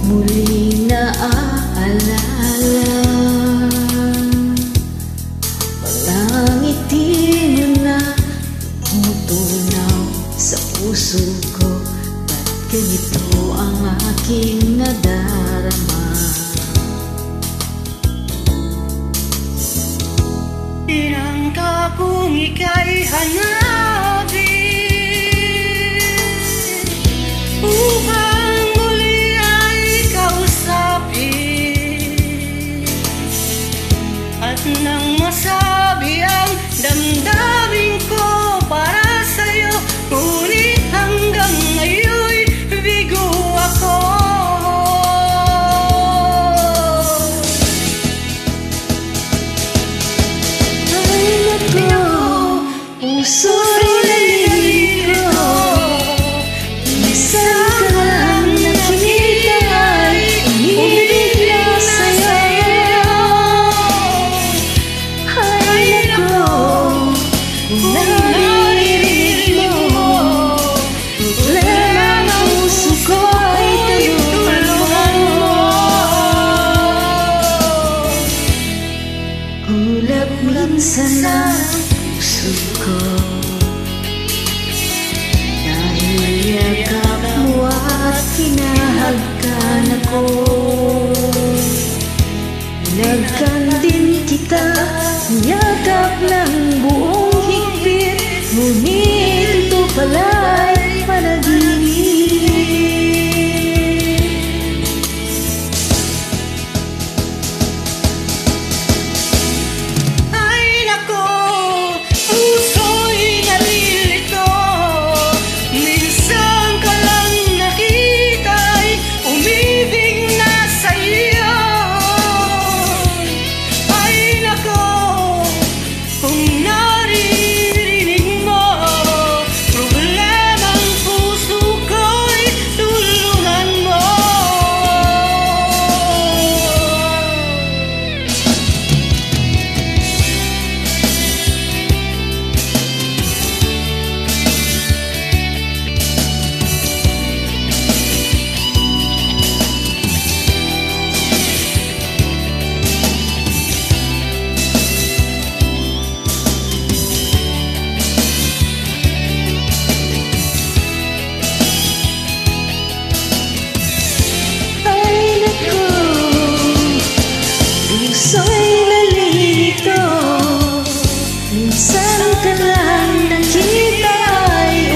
muling naaalala. Walang ngiti mo na tumutunaw sa puso ko. Ba't ganito ang aking nadarama? Tinangka kong ika'y hanapin upang muli ay kausapin, at nang masabi ang damdamin ko para sa'yo, ngunit hanggang ngayon'y bigo ako. Puso'y nalilito, minsan ka lang nakita ay umibig na sa'yo. Ay nako, kung naririnig mo, problema ng puso ko ay tulungan mo. Kulap minsan na puso ko, dahil yakap mo at hinahagkan ako. Nagkandin kita, yakap ng buong higpit, ngunit ito pala'y panaginip. Puso'y nalilito, minsan ka lang nakita ay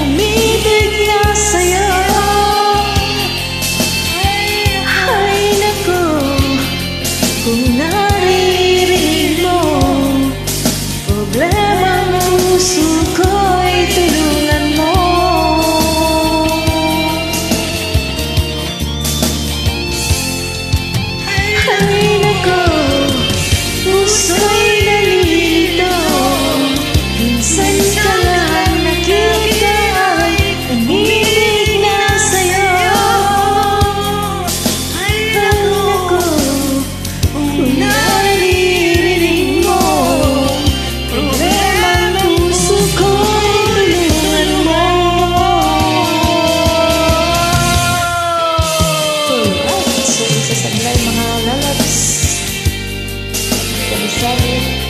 umibig na sa'yo. Ay nako, kung naririnig mo, problema ng puso ko'y tulungan mo. Ay nako, puso'y nalilito, minsan ka lang nakita ay umibig na sa'yo. Ay nako, kung naririnig mo, problema ng puso ko'y tulungan mo. So, isa sa sablay mga lalabs. Sabi-sabi